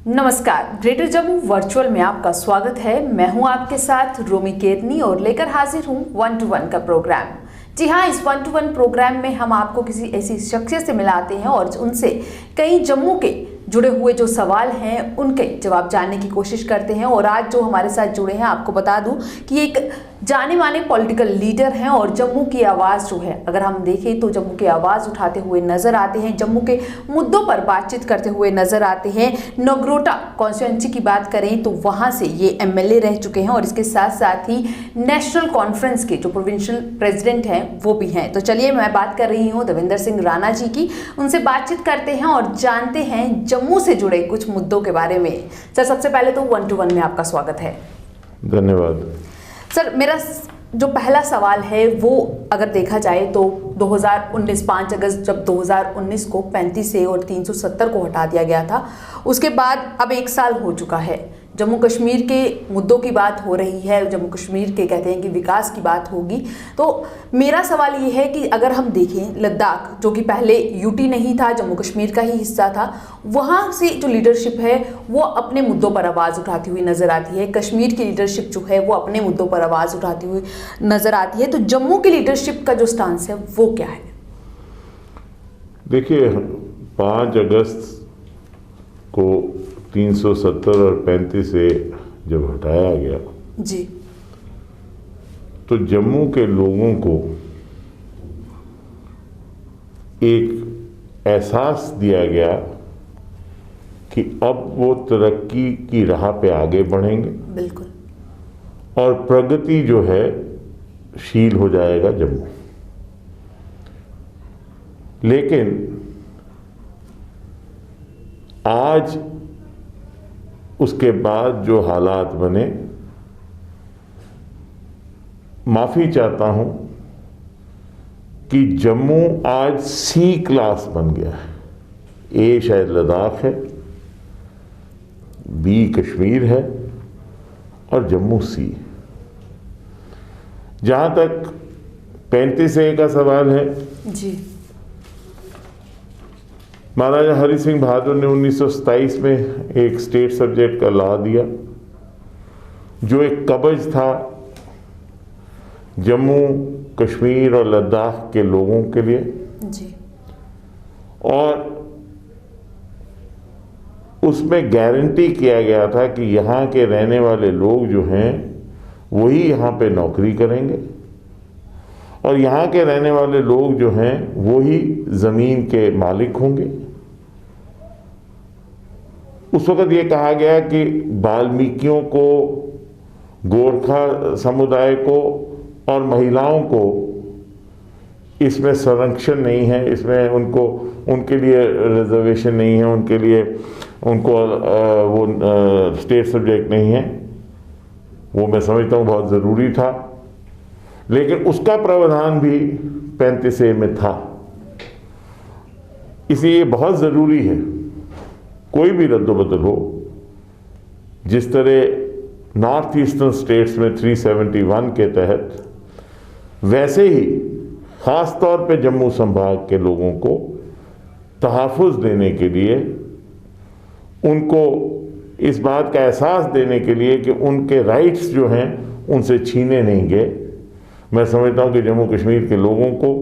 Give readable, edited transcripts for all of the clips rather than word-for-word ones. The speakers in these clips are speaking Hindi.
नमस्कार, ग्रेटर जम्मू वर्चुअल में आपका स्वागत है। मैं हूं आपके साथ रोमी केतनी और लेकर हाजिर हूं 1 to 1 का प्रोग्राम। जी हाँ, इस 1 to 1 प्रोग्राम में हम आपको किसी ऐसी शख्सियत से मिलाते हैं और उनसे कई जम्मू के जुड़े हुए जो सवाल हैं उनके जवाब जानने की कोशिश करते हैं। और आज जो हमारे साथ जुड़े हैं, आपको बता दूं कि एक जाने माने पॉलिटिकल लीडर हैं और जम्मू की आवाज़ जो है, अगर हम देखें तो जम्मू की आवाज़ उठाते हुए नजर आते हैं, जम्मू के मुद्दों पर बातचीत करते हुए नजर आते हैं। नगरोटा कॉन्स्टिट्यूएंसी की बात करें तो वहाँ से ये एमएलए रह चुके हैं और इसके साथ साथ ही नेशनल कॉन्फ्रेंस के जो प्रोविंशियल प्रेसिडेंट हैं वो भी हैं। तो चलिए, मैं बात कर रही हूँ देवेंद्र सिंह राणा जी की। उनसे बातचीत करते हैं और जानते हैं जम्मू से जुड़े कुछ मुद्दों के बारे में। सर, सबसे पहले तो 1 to 1 में आपका स्वागत है। धन्यवाद। सर, मेरा जो पहला सवाल है वो अगर देखा जाए तो 2019 5 अगस्त जब 2019 को 35 से और 370 को हटा दिया गया था, उसके बाद अब 1 साल हो चुका है। जम्मू कश्मीर के मुद्दों की बात हो रही है, जम्मू कश्मीर के कहते हैं कि विकास की बात होगी। तो मेरा सवाल ये है कि अगर हम देखें लद्दाख, जो कि पहले यूटी नहीं था, जम्मू कश्मीर का ही हिस्सा था, वहाँ से जो लीडरशिप है वो अपने मुद्दों पर आवाज़ उठाती हुई नज़र आती है। कश्मीर की लीडरशिप जो है वो अपने मुद्दों पर आवाज़ उठाती हुई नज़र आती है। तो जम्मू की लीडरशिप का जो स्टांस है वो क्या है? देखिए, 5 अगस्त को 370 और 35 से जब हटाया गया जी, तो जम्मू के लोगों को एक एहसास दिया गया कि अब वो तरक्की की राह पे आगे बढ़ेंगे। बिल्कुल। और प्रगति जो है शील हो जाएगा जम्मू। लेकिन आज उसके बाद जो हालात बने, माफी चाहता हूं कि जम्मू आज सी क्लास बन गया है। ए शायद लद्दाख है, बी कश्मीर है और जम्मू सी। जहां तक 35A का सवाल है जी, महाराजा हरि सिंह बहादुर ने 1927 में एक स्टेट सब्जेक्ट का लॉ दिया, जो एक कब्ज था जम्मू कश्मीर और लद्दाख के लोगों के लिए। जी, और उसमें गारंटी किया गया था कि यहाँ के रहने वाले लोग जो हैं वही यहाँ पे नौकरी करेंगे और यहाँ के रहने वाले लोग जो हैं वही ज़मीन के मालिक होंगे। उस वक़्त ये कहा गया कि वाल्मीकियों को, गोरखा समुदाय को और महिलाओं को इसमें संरक्षण नहीं है, इसमें उनको उनके लिए रिजर्वेशन नहीं है, उनके लिए उनको वो स्टेट सब्जेक्ट नहीं है। वो मैं समझता हूँ बहुत ज़रूरी था, लेकिन उसका प्रावधान भी 35A में था। इसलिए ये बहुत ज़रूरी है, कोई भी रद्द-बदल हो, जिस तरह नॉर्थ ईस्टर्न स्टेट्स में 371 के तहत, वैसे ही ख़ास तौर पे जम्मू संभाग के लोगों को तहफ़्फ़ुज़ देने के लिए, उनको इस बात का एहसास देने के लिए कि उनके राइट्स जो हैं उनसे छीने नहीं गए, मैं समझता हूँ कि जम्मू कश्मीर के लोगों को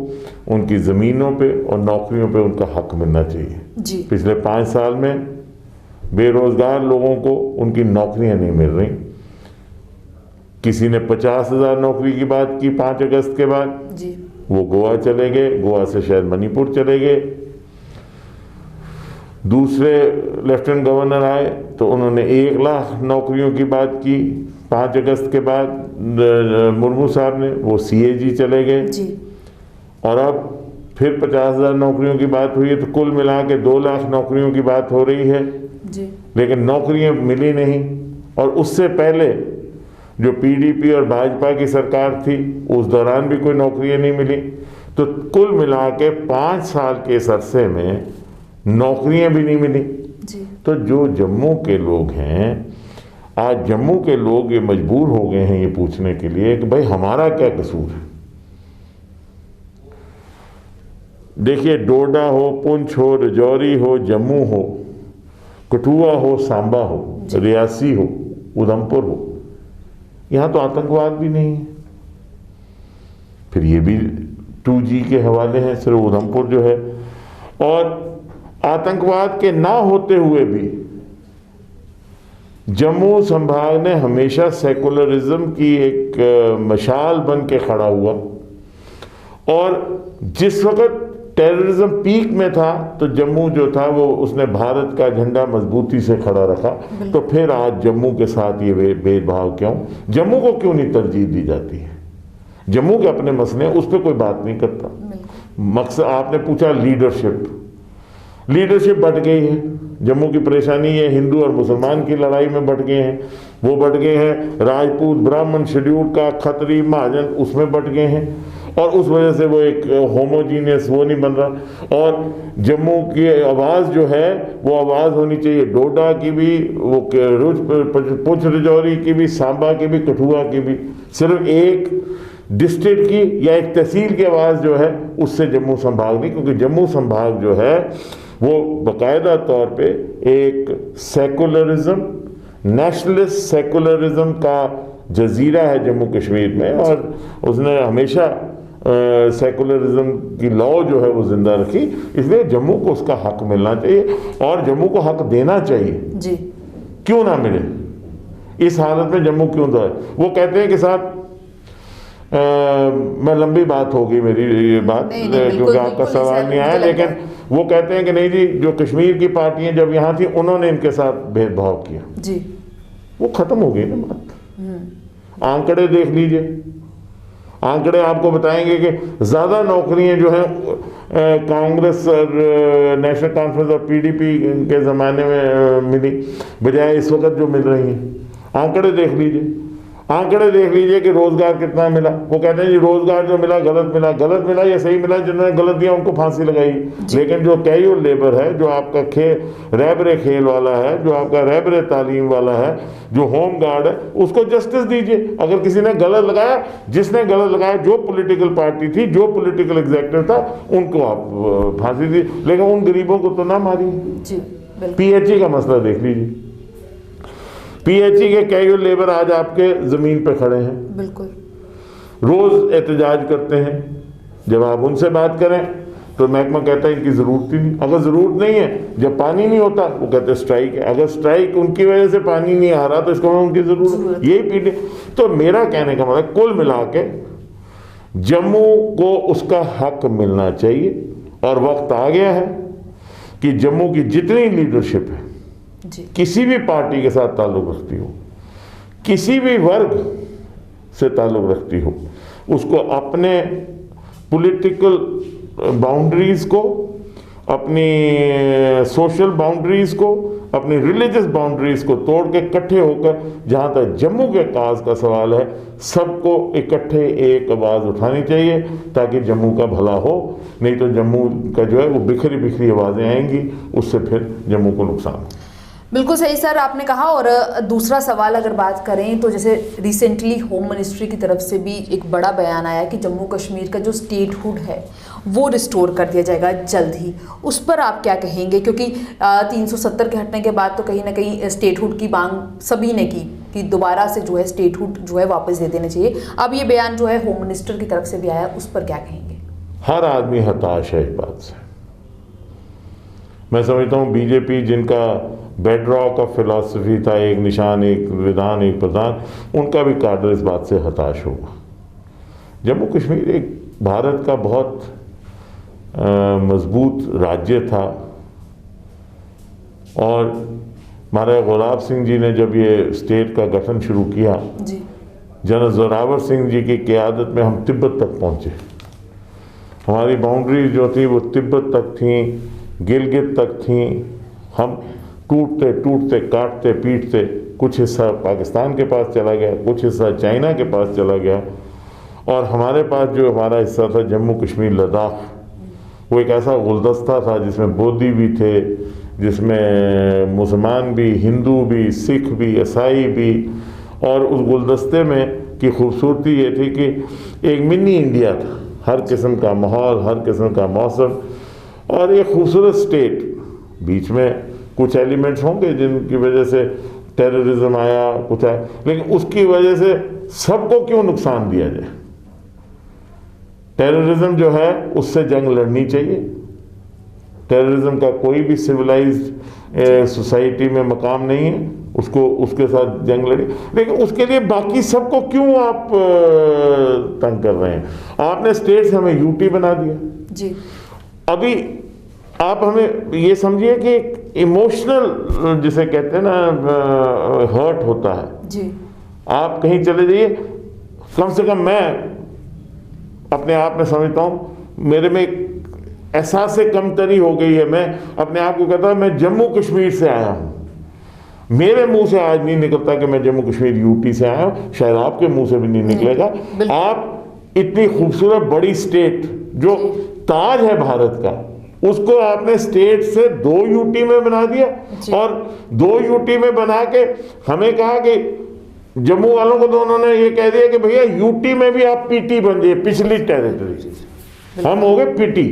उनकी ज़मीनों पे और नौकरियों पे उनका हक मिलना चाहिए। जी। पिछले 5 साल में बेरोज़गार लोगों को उनकी नौकरियाँ नहीं मिल रही। किसी ने 50,000 नौकरी की बात की 5 अगस्त के बाद, जी, वो गोवा चले गए, गोवा से शायद मणिपुर चले गए। दूसरे लेफ्टिनेंट गवर्नर आए तो उन्होंने 1 लाख नौकरियों की बात की 5 अगस्त के बाद, मुर्मू साहब ने, वो CAG चले गए। जी, और अब फिर 50,000 नौकरियों की बात हुई है, तो कुल मिला के 2 लाख नौकरियों की बात हो रही है। जी, लेकिन नौकरियां मिली नहीं। और उससे पहले जो PDP और भाजपा की सरकार थी, उस दौरान भी कोई नौकरियां नहीं मिली। तो कुल मिला के 5 साल के इस अरसे में नौकरियां भी नहीं मिली। जी, तो जो जम्मू के लोग हैं, आज जम्मू के लोग ये मजबूर हो गए हैं ये पूछने के लिए कि भाई हमारा क्या कसूर है। देखिए, डोडा हो, पुंछ हो, राजौरी हो, जम्मू हो, कठुआ हो, सांबा हो, रियासी हो, उधमपुर हो, यहाँ तो आतंकवाद भी नहीं है। फिर ये भी 2G के हवाले हैं, सिर्फ उधमपुर जो है। और आतंकवाद के ना होते हुए भी जम्मू संभाग ने हमेशा सेकुलरिज्म की एक मशाल बन के खड़ा हुआ। और जिस वक्त टेररिज्म पीक में था तो जम्मू जो था वो उसने भारत का झंडा मजबूती से खड़ा रखा। तो फिर आज जम्मू के साथ ये भेदभाव क्यों? जम्मू को क्यों नहीं तरजीह दी जाती है? जम्मू के अपने मसले, उस पर कोई बात नहीं करता। मकसद आपने पूछा लीडरशिप बट गई है। जम्मू की परेशानी है, हिंदू और मुसलमान की लड़ाई में बट गए हैं। वो बट गए हैं राजपूत, ब्राह्मण, शेड्यूल्ड का, खत्री, महाजन, उसमें बट गए हैं। और उस वजह से वो एक होमोजीनियस वो नहीं बन रहा। और जम्मू की आवाज़ जो है वो आवाज़ होनी चाहिए डोडा की भी, वो पुंछ राजौरी की भी, सांबा की भी, कठुआ की भी। सिर्फ एक डिस्ट्रिक्ट की या एक तहसील की आवाज़ जो है उससे जम्मू संभाग नहीं, क्योंकि जम्मू संभाग जो है वो बाकायदा तौर पे एक सेकुलरिज्म, नेशनलिस्ट सेकुलरिज्म का जजीरा है जम्मू कश्मीर में। और उसने हमेशा सेकुलरिज्म की लॉ जो है वो जिंदा रखी। इसलिए जम्मू को उसका हक मिलना चाहिए और जम्मू को हक देना चाहिए जी। क्यों ना मिले? इस हालत में जम्मू क्यों दो है? वो कहते हैं कि साहब मैं लंबी बात होगी मेरी ये बात, क्योंकि आपका सवाल नहीं आया, लेकिन वो कहते हैं कि नहीं जी, जो कश्मीर की पार्टियां जब यहाँ थी उन्होंने इनके साथ भेदभाव किया जी। वो खत्म हो गई ना बात। आंकड़े देख लीजिए, आंकड़े आपको बताएंगे कि ज़्यादा नौकरियां जो हैं कांग्रेस और नेशनल कॉन्फ्रेंस और PDP के ज़माने में मिली बजाय इस वक्त जो मिल रही हैं। आंकड़े देख लीजिए कि रोज़गार कितना मिला। वो कहते हैं जी रोज़गार जो मिला गलत मिला या सही मिला, जिन्होंने गलत दिया उनको फांसी लगाई। लेकिन जो कैजुअल लेबर है, जो आपका रैबरे खेल वाला है, जो आपका रैबरे तालीम वाला है, जो होम गार्ड है, उसको जस्टिस दीजिए। अगर किसी ने गलत लगाया, जिसने गलत लगाया, जो पॉलिटिकल पार्टी थी, जो पॉलिटिकल एग्जेक्टिव था, उनको आप फांसी दी, लेकिन उन गरीबों को तो ना मारिए। PHE का मसला देख लीजिए। PHE के कैजुअल लेबर आज आपके जमीन पे खड़े हैं, बिल्कुल रोज एहतजाज करते हैं। जब आप उनसे बात करें तो महकमा कहता है इनकी जरूरत ही नहीं। अगर जरूरत नहीं है, जब पानी नहीं होता वो कहते हैं स्ट्राइक है। अगर स्ट्राइक उनकी वजह से पानी नहीं आ रहा तो इसको उनकी जरूरत, यही पीढ़ी। तो मेरा कहने का मतलब कुल मिला के जम्मू को उसका हक मिलना चाहिए। और वक्त आ गया है कि जम्मू की जितनी लीडरशिप है जी। किसी भी पार्टी के साथ ताल्लुक़ रखती हो, किसी भी वर्ग से ताल्लुक़ रखती हो, उसको अपने पॉलिटिकल बाउंड्रीज़ को, अपनी सोशल बाउंड्रीज़ को, अपनी रिलीजियस बाउंड्रीज़ को तोड़ के इकट्ठे होकर, जहाँ तक जम्मू के काज का सवाल है, सबको इकट्ठे एक आवाज़ उठानी चाहिए ताकि जम्मू का भला हो। नहीं तो जम्मू का जो है वो बिखरी बिखरी आवाज़ें आएंगी, उससे फिर जम्मू को नुकसान हो। बिल्कुल सही सर आपने कहा। और दूसरा सवाल अगर बात करें तो जैसे रिसेंटली होम मिनिस्ट्री की तरफ से भी एक बड़ा बयान आया कि जम्मू कश्मीर का जो स्टेटहुड है वो रिस्टोर कर दिया जाएगा जल्द ही। उस पर आप क्या कहेंगे? क्योंकि 370 के हटने के बाद तो कहीं ना कहीं स्टेटहुड की मांग सभी ने की कि दोबारा से जो है स्टेटहुड जो है वापस दे देने चाहिए। अब ये बयान जो है होम मिनिस्टर की तरफ से भी आया, उस पर क्या कहेंगे? हर आदमी हताश है इस बात से। मैं समझता हूँ BJP जिनका बेडरॉक ऑफ फिलॉसफी था, एक निशान, एक विधान, एक प्रधान, उनका भी काडर इस बात से हताश होगा। जम्मू कश्मीर एक भारत का बहुत मजबूत राज्य था। और महाराजा गुलाब सिंह जी ने जब ये स्टेट का गठन शुरू किया, जनरल जोरावर सिंह जी की क़यादत में हम तिब्बत तक पहुँचे। हमारी बाउंड्रीज जो थी वो तिब्बत तक थी, गिलगित तक थी। हम टूटते टूटते, काटते पीटते, कुछ हिस्सा पाकिस्तान के पास चला गया, कुछ हिस्सा चाइना के पास चला गया। और हमारे पास जो हमारा हिस्सा था जम्मू कश्मीर लद्दाख, वो एक ऐसा गुलदस्ता था जिसमें बौद्धी भी थे, जिसमें मुसलमान भी, हिंदू भी, सिख भी, ईसाई भी। और उस गुलदस्ते में की खूबसूरती ये थी कि एक मिनी इंडिया था, हर किस्म का माहौल, हर किस्म का मौसम और एक खूबसूरत स्टेट। बीच में कुछ एलिमेंट्स होंगे जिनकी वजह से टेररिज्म आया, कुछ आया, लेकिन उसकी वजह से सबको क्यों नुकसान दिया जाए? टेररिज्म जो है उससे जंग लड़नी चाहिए। टेररिज्म का कोई भी सिविलाइज्ड सोसाइटी में मकाम नहीं है, उसको उसके साथ जंग लड़ी, लेकिन उसके लिए बाकी सबको क्यों आप तंग कर रहे हैं? आपने स्टेट से हमें यूटी बना दिया जी। अभी आप हमें ये समझिए कि इमोशनल जिसे कहते हैं ना हर्ट होता है जी। आप कहीं चले जाइए, कम से कम मैं अपने आप में समझता हूँ मेरे में एहसास से कमतरी हो गई है। मैं अपने आप को कहता हूँ मैं जम्मू कश्मीर से आया हूँ, मेरे मुंह से आज नहीं निकलता कि मैं जम्मू कश्मीर यूटी से आया हूँ, शायद आपके मुंह से भी नहीं निकलेगा। आप इतनी खूबसूरत बड़ी स्टेट जो ताज है भारत का, उसको आपने स्टेट से 2 यूटी में बना दिया, और 2 यूटी में बना के हमें कहा कि जम्मू वालों को तो उन्होंने ये कह दिया कि भैया यूटी में भी आप पीटी बन जाइए, पिछली टेरिटरी। हम हो गए पीटी,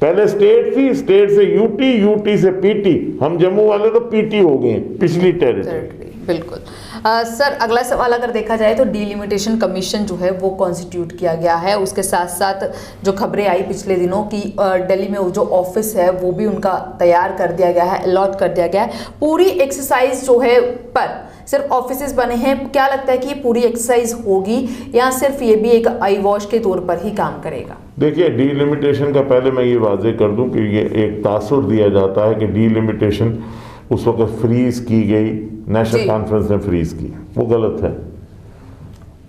पहले स्टेट थी, स्टेट से यूटी, यूटी से पीटी, हम जम्मू वाले तो पीटी हो गए, पिछली टेरिटरी। बिल्कुल। सर, अगला सवाल अगर देखा जाए तो डीलिमिटेशन कमीशन जो है वो कॉन्स्टिट्यूट किया गया है, उसके साथ साथ जो खबरें आई पिछले दिनों की दिल्ली में वो जो ऑफिस है वो भी उनका तैयार कर दिया गया है, अलॉट कर दिया गया है। पूरी एक्सरसाइज जो है पर सिर्फ ऑफिसेज बने हैं, क्या लगता है कि ये पूरी एक्सरसाइज होगी या सिर्फ ये भी एक आई वॉश के तौर पर ही काम करेगा? देखिए, डीलिमिटेशन का पहले मैं ये वाजे कर दूं कि ये एक तासुर दिया जाता है कि डीलिमिटेशन उस वक्त फ्रीज की गई, नेशनल कॉन्फ्रेंस ने फ्रीज की, वो गलत है।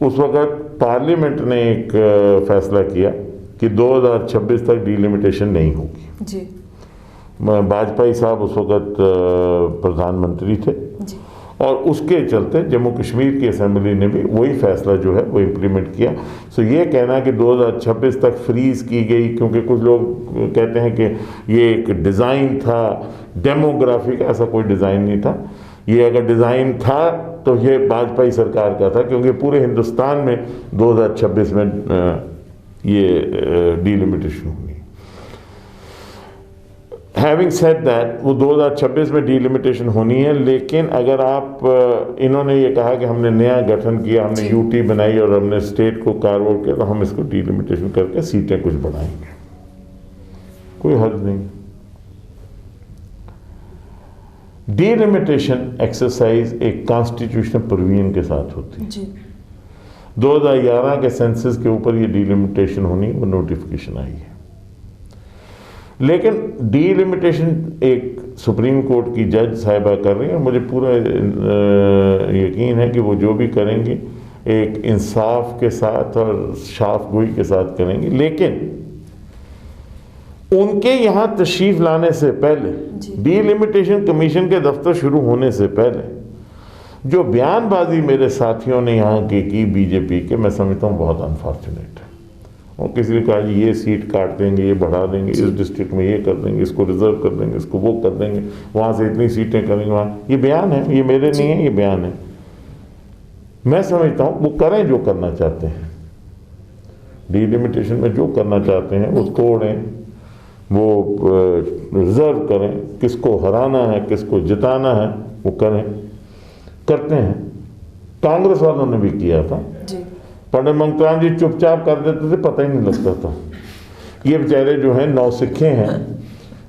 उस वक्त पार्लियामेंट ने एक फैसला किया कि 2026 तक डीलिमिटेशन नहीं होगी जी। वाजपेयी साहब उस वक्त प्रधानमंत्री थे जी। और उसके चलते जम्मू कश्मीर की असेंबली ने भी वही फैसला जो है वो इम्प्लीमेंट किया। सो ये कहना कि 2026 तक फ्रीज की गई, क्योंकि कुछ लोग कहते हैं कि ये एक डिज़ाइन था डेमोग्राफी का, ऐसा कोई डिज़ाइन नहीं था। ये अगर डिज़ाइन था तो ये वाजपेयी सरकार का था, क्योंकि पूरे हिंदुस्तान में 2026 में ये डीलिमिटेशन होगी। हैविंग सेड दैट, वो 2026 में डीलिमिटेशन होनी है, लेकिन अगर आप इन्होंने ये कहा कि हमने नया गठन किया, हमने यूटी बनाई और हमने स्टेट को कार्व आउट किया, तो हम इसको डीलिमिटेशन करके सीटें कुछ बढ़ाएंगे, कोई हद नहीं। डीलिमिटेशन एक्सरसाइज एक कॉन्स्टिट्यूशनल प्रोविजन के साथ होती है। 2011 के सेंसस के ऊपर ये डीलिमिटेशन होनी, वो नोटिफिकेशन आई है। लेकिन डीलिमिटेशन एक सुप्रीम कोर्ट की जज साहिबा कर रही है, मुझे पूरा यकीन है कि वो जो भी करेंगे एक इंसाफ के साथ और शाफ गोई के साथ करेंगे। लेकिन उनके यहाँ तशरीफ लाने से पहले, डीलिमिटेशन कमीशन के दफ्तर शुरू होने से पहले जो बयानबाजी मेरे साथियों ने यहाँ की बीजेपी के, मैं समझता हूँ बहुत अनफॉर्चुनेट है। और किसी ने कहा जी ये सीट काट देंगे, ये बढ़ा देंगे, इस डिस्ट्रिक्ट में ये कर देंगे, इसको रिजर्व कर देंगे, इसको वो कर देंगे, वहाँ से इतनी सीटें करेंगे, वहाँ, ये बयान है, ये मेरे नहीं है, ये बयान है। मैं समझता हूँ वो करें जो करना चाहते हैं, डीलिमिटेशन में जो करना चाहते हैं वो तोड़ें, वो रिजर्व करें, किसको हराना है, किसको जिताना है वो करें, करते हैं। कांग्रेस वालों ने भी किया था, पंडित मंगतराम जी चुपचाप कर देते थे, पता ही नहीं लगता था। ये बेचारे जो हैं नौसिखे हैं,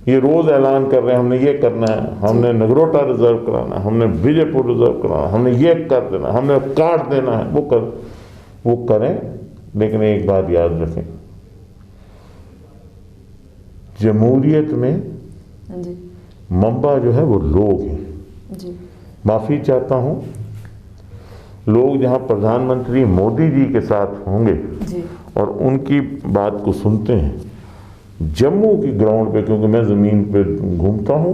ये रोज ऐलान कर रहे हैं हमने ये करना है, हमने नगरोटा रिजर्व कराना, हमने विजयपुर रिजर्व कराना, हमने ये कर देना, हमने काट देना है, वो करें। लेकिन एक बात याद रखें, जमहूरियत में मंबा जो है वो लोग हैं। माफी चाहता हूं, लोग जहां प्रधानमंत्री मोदी जी के साथ होंगे और उनकी बात को सुनते हैं, जम्मू की ग्राउंड पे, क्योंकि मैं ज़मीन पे घूमता हूं,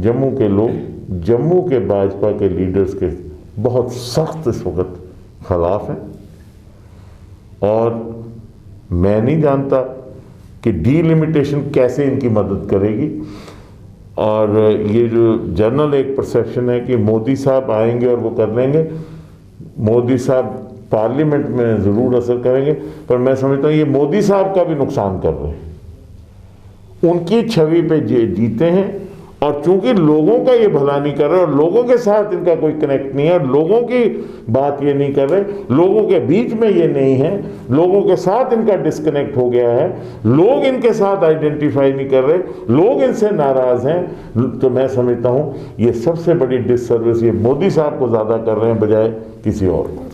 जम्मू के लोग जम्मू के भाजपा के लीडर्स के बहुत सख्त इस वक्त खिलाफ हैं। और मैं नहीं जानता कि डीलिमिटेशन कैसे इनकी मदद करेगी। और ये जो जनरल एक परसेप्शन है कि मोदी साहब आएंगे और वो कर लेंगे, मोदी साहब पार्लियामेंट में ज़रूर असर करेंगे, पर मैं समझता हूँ ये मोदी साहब का भी नुकसान कर रहे हैं। उनकी छवि पे जीते हैं और चूंकि लोगों का ये भला नहीं कर रहे और लोगों के साथ इनका कोई कनेक्ट नहीं है और लोगों की बात ये नहीं कर रहे, लोगों के बीच में ये नहीं है, लोगों के साथ इनका डिस्कनेक्ट हो गया है, लोग इनके साथ आइडेंटिफाई नहीं कर रहे, लोग इनसे नाराज हैं, तो मैं समझता हूं ये सबसे बड़ी डिससर्विस ये मोदी साहब को ज्यादा कर रहे हैं बजाय किसी और को।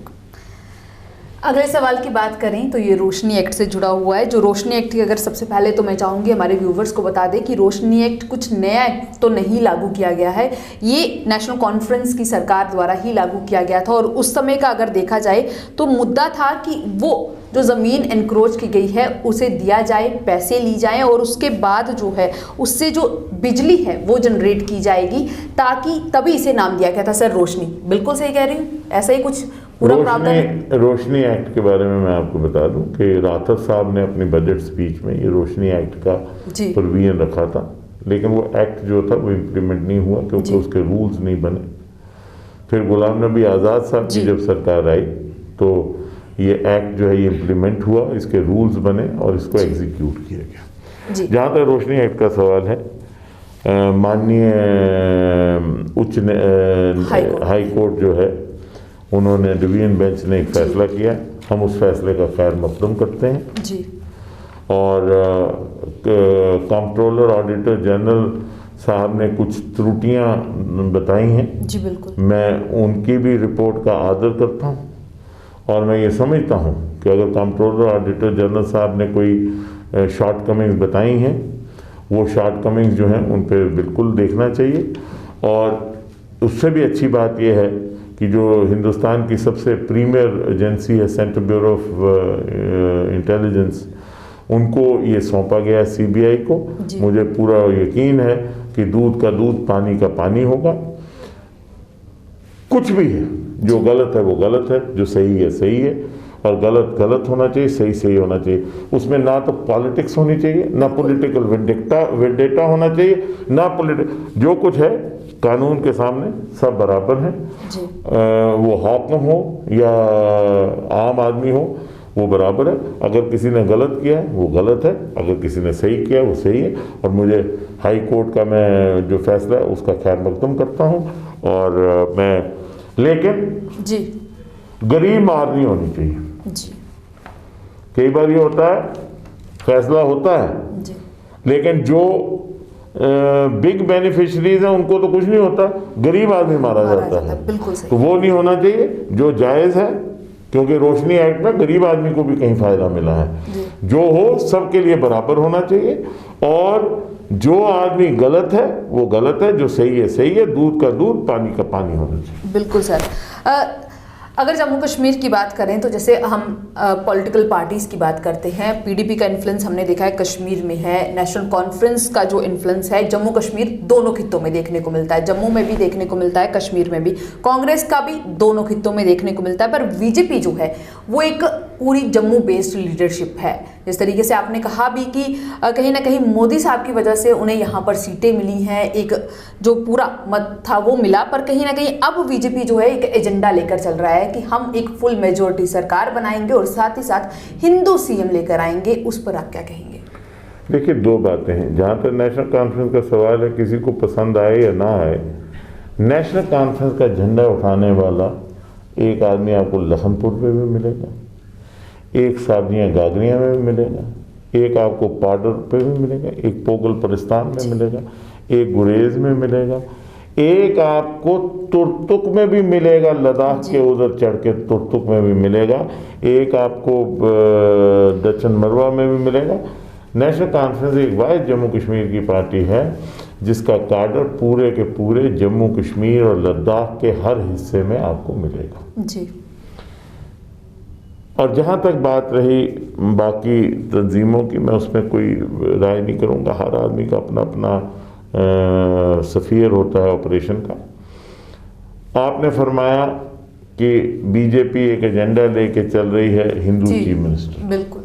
अगले सवाल की बात करें तो ये रोशनी एक्ट से जुड़ा हुआ है। जो रोशनी एक्ट की, अगर सबसे पहले तो मैं चाहूँगी हमारे व्यूवर्स को बता दें कि रोशनी एक्ट कुछ नया एक्ट तो नहीं लागू किया गया है, ये नेशनल कॉन्फ्रेंस की सरकार द्वारा ही लागू किया गया था। और उस समय का अगर देखा जाए तो मुद्दा था कि वो जो ज़मीन एनक्रोच की गई है उसे दिया जाए, पैसे ली जाएं और उसके बाद जो है उससे जो बिजली है वो जनरेट की जाएगी, ताकि तभी इसे नाम दिया गया था सर रोशनी। बिल्कुल सही कह रही हूँ, ऐसा ही कुछ पूरा प्रावधान है? रोशनी एक्ट के बारे में मैं आपको बता दूं कि राठौर साहब ने अपनी बजट स्पीच में ये रोशनी एक्ट का प्रोविजन रखा था, लेकिन वो एक्ट जो था वो इम्प्लीमेंट नहीं हुआ क्योंकि उसके रूल्स नहीं बने। फिर गुलाम नबी आज़ाद साहब की जब सरकार आई तो ये एक्ट जो है ये इम्प्लीमेंट हुआ, इसके रूल्स बने और इसको एग्जीक्यूट किया गया। जहाँ तक रोशनी एक्ट का सवाल है, माननीय हाई कोर्ट जो है उन्होंने डिवीजन बेंच ने एक फैसला किया, हम उस फैसले का खैर मकदम करते हैं जी। और कंट्रोलर ऑडिटर जनरल साहब ने कुछ त्रुटियां बताई हैं जी, बिल्कुल मैं उनकी भी रिपोर्ट का आदर करता हूं और मैं ये समझता हूं कि अगर कंट्रोलर ऑडिटर जनरल साहब ने कोई शॉर्टकमिंग्स बताई हैं, वो शॉर्टकमिंग्स जो हैं उन पर बिल्कुल देखना चाहिए। और उससे भी अच्छी बात यह है कि जो हिंदुस्तान की सबसे प्रीमियर एजेंसी है सेंट्रल ब्यूरो ऑफ इंटेलिजेंस, उनको ये सौंपा गया सीबीआई को। मुझे पूरा यकीन है कि दूध का दूध पानी का पानी होगा। कुछ भी है, जो गलत है वो गलत है, जो सही है सही है, और गलत गलत होना चाहिए, सही सही होना चाहिए। उसमें ना तो पॉलिटिक्स होनी चाहिए, ना पॉलिटिकल वेंडेटा होना चाहिए, ना जो कुछ है कानून के सामने सब बराबर हैं। वो हाकिम हो या आम आदमी हो वो बराबर है। अगर किसी ने गलत किया है वो गलत है, अगर किसी ने सही किया वो सही है। और मुझे हाई कोर्ट का मैं जो फैसला है उसका खैर मकदम करता हूँ। और मैं लेकिन जी गरीब मार नहीं होनी चाहिए जी। कई बार ये होता है फैसला होता है जी, लेकिन जो बिग बेनिफिशरीज हैं उनको तो कुछ नहीं होता, गरीब आदमी मारा जाता है। बिल्कुल सही। तो वो नहीं होना चाहिए, जो जायज़ है, क्योंकि रोशनी एक्ट में गरीब आदमी को भी कहीं फायदा मिला है। जो हो सबके लिए बराबर होना चाहिए, और जो आदमी गलत है वो गलत है, जो सही है सही है, दूध का दूध पानी का पानी होना चाहिए। बिल्कुल सर। अगर जम्मू कश्मीर की बात करें तो जैसे हम पॉलिटिकल पार्टीज़ की बात करते हैं, पीडीपी का इन्फ्लुएंस हमने देखा है कश्मीर में है, नेशनल कॉन्फ्रेंस का जो इन्फ्लुएंस है जम्मू कश्मीर दोनों खित्तों में देखने को मिलता है, जम्मू में भी देखने को मिलता है, कश्मीर में भी, कांग्रेस का भी दोनों खित्तों में देखने को मिलता है। पर बीजेपी जो है वो एक पूरी जम्मू बेस्ड लीडरशिप है। जिस तरीके से आपने कहा भी कि कहीं ना कहीं मोदी साहब की वजह से उन्हें यहाँ पर सीटें मिली हैं, एक जो पूरा मत था वो मिला, पर कहीं ना कहीं अब बीजेपी जो है एक एजेंडा लेकर चल रहा है कि हम एक फुल मेजॉरिटी सरकार बनाएंगे और साथ ही साथ हिंदू सीएम लेकर आएंगे। उस पर आप क्या कहेंगे? देखिए, दो बातें हैं। जहाँ तक नेशनल कॉन्फ्रेंस का सवाल है, किसी को पसंद आए या ना आए, नेशनल कॉन्फ्रेंस का झंडा उठाने वाला एक आदमी आपको लखनपुर में भी मिलेगा, एक सादियाँ गागरिया में भी मिलेगा, एक आपको पाडर पे भी मिलेगा, एक पोगल परिस्तान में मिलेगा, एक गुरेज में मिलेगा, एक आपको तुर्तुक में भी मिलेगा, लद्दाख के उधर चढ़ के तुर्तुक में भी मिलेगा, एक आपको दक्षिण मरवा में भी मिलेगा। नेशनल कॉन्फ्रेंस एक वाहिद जम्मू कश्मीर की पार्टी है जिसका कार्डर पूरे के पूरे जम्मू कश्मीर और लद्दाख के हर हिस्से में आपको मिलेगा जी। और जहाँ तक बात रही बाकी तंजीमों की, मैं उसमें कोई राय नहीं करूँगा। हर आदमी का अपना अपना सफ़ीर होता है ऑपरेशन का। आपने फरमाया कि बीजेपी एक एजेंडा लेके चल रही है हिंदू चीफ मिनिस्टर। बिल्कुल।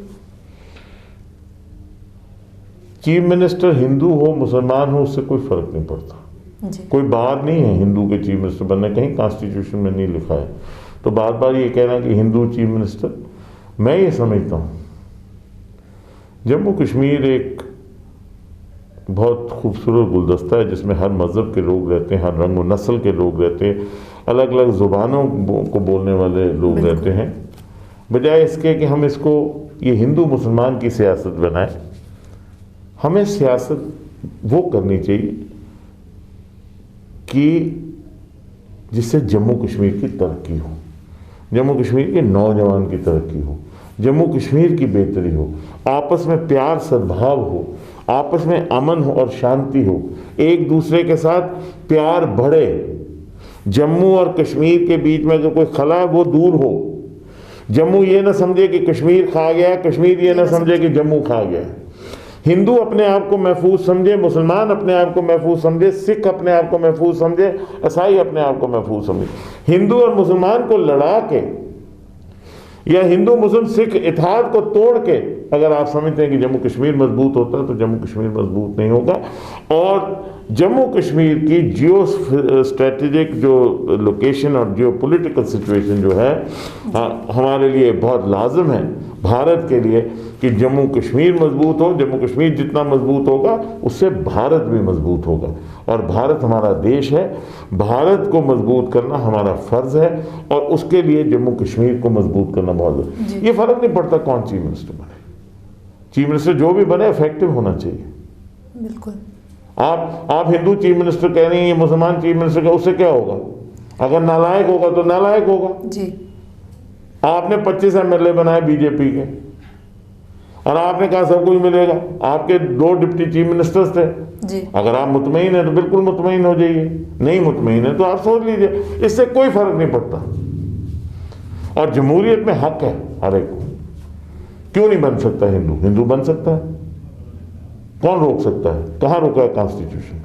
चीफ मिनिस्टर हिंदू हो मुसलमान हो उससे कोई फ़र्क नहीं पड़ता जी। कोई बात नहीं है हिंदू के चीफ मिनिस्टर बनने, कहीं कॉन्स्टिट्यूशन में नहीं लिखा है। तो बार बार ये कहना कि हिंदू चीफ मिनिस्टर, मैं ये समझता हूँ जम्मू कश्मीर एक बहुत खूबसूरत गुलदस्ता है जिसमें हर मज़हब के लोग रहते हैं, हर रंग व नस्ल के लोग रहते हैं, अलग अलग ज़ुबानों को बोलने वाले लोग रहते हैं। बजाय इसके कि हम इसको ये हिंदू मुसलमान की सियासत बनाएं, हमें सियासत वो करनी चाहिए कि जिससे जम्मू कश्मीर की तरक्की हो, जम्मू कश्मीर के नौजवान की तरक्की हो, जम्मू कश्मीर की बेहतरी हो, आपस में प्यार सद्भाव हो, आपस में अमन हो और शांति हो, एक दूसरे के साथ प्यार बढ़े, जम्मू और कश्मीर के बीच में अगर कोई खला है वो दूर हो, जम्मू ये ना समझे कि कश्मीर खा गया, कश्मीर ये ना समझे कि जम्मू खा गया। हिंदू अपने आप को महफूज समझे, मुसलमान अपने आप को महफूज समझे, सिख अपने आप को महफूज समझे, ईसाई अपने आप को महफूज समझे। हिंदू और मुसलमान को लड़ा के या हिंदू मुस्लिम सिख इत्तेहाद को तोड़ के अगर आप समझते हैं कि जम्मू कश्मीर मजबूत होता है तो जम्मू कश्मीर मजबूत नहीं होगा। और जम्मू कश्मीर की जियो स्ट्रेटेजिक जो लोकेशन और जियो पॉलिटिकल सिचुएशन जो है हमारे लिए बहुत लाजिम है भारत के लिए कि जम्मू कश्मीर मजबूत हो। जम्मू कश्मीर जितना मजबूत होगा उससे भारत भी मजबूत होगा और भारत हमारा देश है, भारत को मजबूत करना हमारा फ़र्ज़ है और उसके लिए जम्मू कश्मीर को मजबूत करना बहुत ज़रूरी है। ये फ़र्क नहीं पड़ता कौन चीफ मिनिस्टर बने, चीफ मिनिस्टर जो भी बने इफेक्टिव होना चाहिए। बिल्कुल। आप हिंदू चीफ मिनिस्टर कह रही हैं, ये मुसलमान चीफ मिनिस्टर का, उससे क्या होगा? अगर नालायक होगा तो नालायक होगा जी। आपने 25 एमएलए बनाए बीजेपी के और आपने कहा सब कुछ मिलेगा। आपके 2 डिप्टी चीफ मिनिस्टर्स थे जी। अगर आप मुतमईन है तो बिल्कुल मुतमईन हो जाइए, नहीं मुतमईन है तो आप सोच लीजिए, इससे कोई फर्क नहीं पड़ता। और जमहूरियत में हक है हर एक को। क्यों नहीं बन सकता हिंदू? हिंदू बन सकता है, कौन रोक सकता है? कहां रोका है कॉन्स्टिट्यूशन?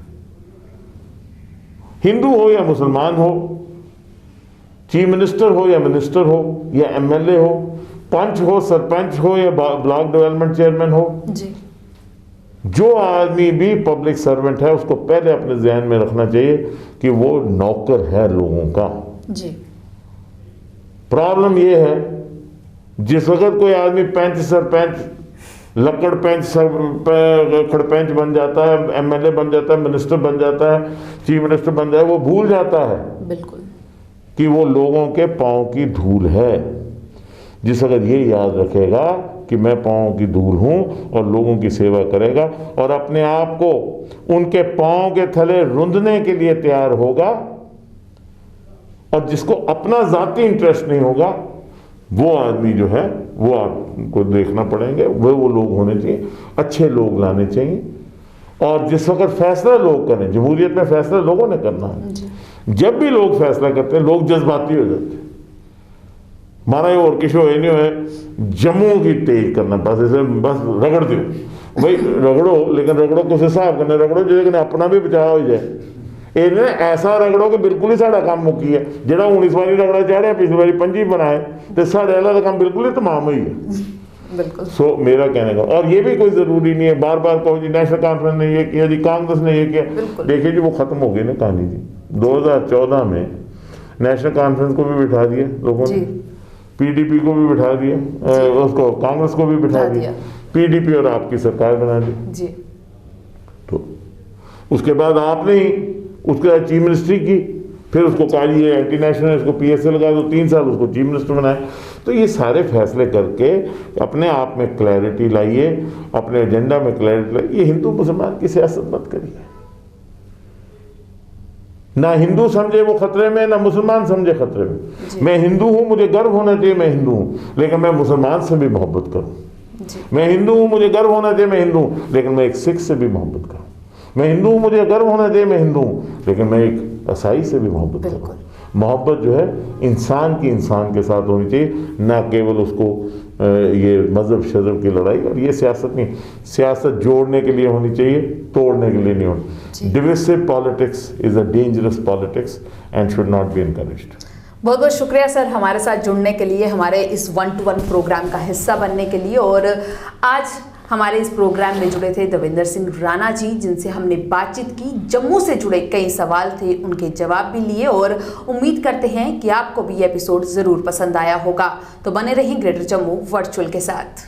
हिंदू हो या मुसलमान हो, चीफ मिनिस्टर हो या मिनिस्टर हो या एमएलए हो, पंच हो, सरपंच हो या ब्लॉक डेवलपमेंट चेयरमैन हो जी। जो आदमी भी पब्लिक सर्वेंट है उसको पहले अपने ज़हन में रखना चाहिए कि वो नौकर है लोगों का जी। प्रॉब्लम ये है जिस वक्त कोई आदमी पंच, सरपंच, लकड़ पंच, खड़पंच बन जाता है, एमएलए बन जाता है, मिनिस्टर बन जाता है, चीफ मिनिस्टर बन जाता है, वो भूल जाता है बिल्कुल कि वो लोगों के पांव की धूल है। जिस अगर ये याद रखेगा कि मैं पांव की धूल हूं और लोगों की सेवा करेगा और अपने आप को उनके पांव के थले रुंधने के लिए तैयार होगा और जिसको अपना जाती इंटरेस्ट नहीं होगा, वो आदमी जो है वो आपको देखना पड़ेंगे, वो लोग होने चाहिए, अच्छे लोग लाने चाहिए। और जिस वक्त फैसला लोग करें, जमहूरियत में फैसला लोगों ने करना है। जब भी लोग फैसला करते हैं लोग जज्बाती हो जाते हैं। माना ये और किशो नहीं है जम्मू की तेज करना, बस इसे बस रगड़ दो भाई, रगड़ो, लेकिन रगड़ो कुछ हिसाब करने रगड़ो लेकिन अपना भी बचाव हो जाए। इन्हें ऐसा रगड़ो कि बिल्कुल ही साड़ा काम मुक्की है। जेड़ा हूँ इस बारी रगड़ा चाढ़िया पिछली बारी 25 बनाए तो साढ़े वाला काम बिल्कुल ही तमाम हुई है। बिल्कुल। सो मेरा कहने का, और ये भी कोई जरूरी नहीं है बार बार कहो जी नेशनल कॉन्फ्रेंस ने ये किया जी, कांग्रेस ने ये किया। देखिए जी वो खत्म हो गई ना कहानी जी। 2014 में नेशनल कॉन्फ्रेंस को भी बिठा दिया लोगों ने, पीडीपी को भी बिठा दिया, उसको कांग्रेस को भी बिठा दिया, पीडीपी और आपकी सरकार बना दी जी। तो उसके बाद आपने ही उसके बाद चीफ मिनिस्ट्री की, फिर उसको कहा ये एंटी नेशनल, इसको पीएसए लगा दो, 3 साल उसको चीफ मिनिस्टर बनाए। तो ये सारे फैसले करके अपने आप में क्लैरिटी लाइए, अपने एजेंडा में क्लैरिटी लाइए। ये हिंदू मुसलमान की सियासत मत करिए। ना हिंदू समझे वो खतरे में, ना मुसलमान समझे खतरे में। मैं हिंदू हूं, मुझे गर्व होना चाहिए मैं हिंदू हूं, लेकिन मैं मुसलमान से भी मोहब्बत करूं। मैं हिंदू हूं, मुझे गर्व होना चाहिए मैं हिंदू हूं, लेकिन मैं एक सिख से भी मोहब्बत करूं। मैं हिंदू हूं, मुझे गर्व होना चाहिए मैं हिंदू हूं, लेकिन मैं एक ईसाई से भी मोहब्बत करूं। मोहब्बत जो है इंसान की इंसान के साथ होनी चाहिए, ना केवल उसको ये मजहब शजब की लड़ाई। और ये सियासत नहीं, सियासत जोड़ने के लिए होनी चाहिए, तोड़ने के लिए नहीं होनी। Divisive politics is a dangerous politics and should not be encouraged. बहुत बहुत शुक्रिया सर हमारे साथ जुड़ने के लिए, हमारे इस 1-to-1 प्रोग्राम का हिस्सा बनने के लिए। और आज हमारे इस प्रोग्राम में जुड़े थे देवेंद्र सिंह राणा जी, जिनसे हमने बातचीत की। जम्मू से जुड़े कई सवाल थे, उनके जवाब भी लिए और उम्मीद करते हैं कि आपको भी ये एपिसोड ज़रूर पसंद आया होगा। तो बने रहें ग्रेटर जम्मू वर्चुअल के साथ।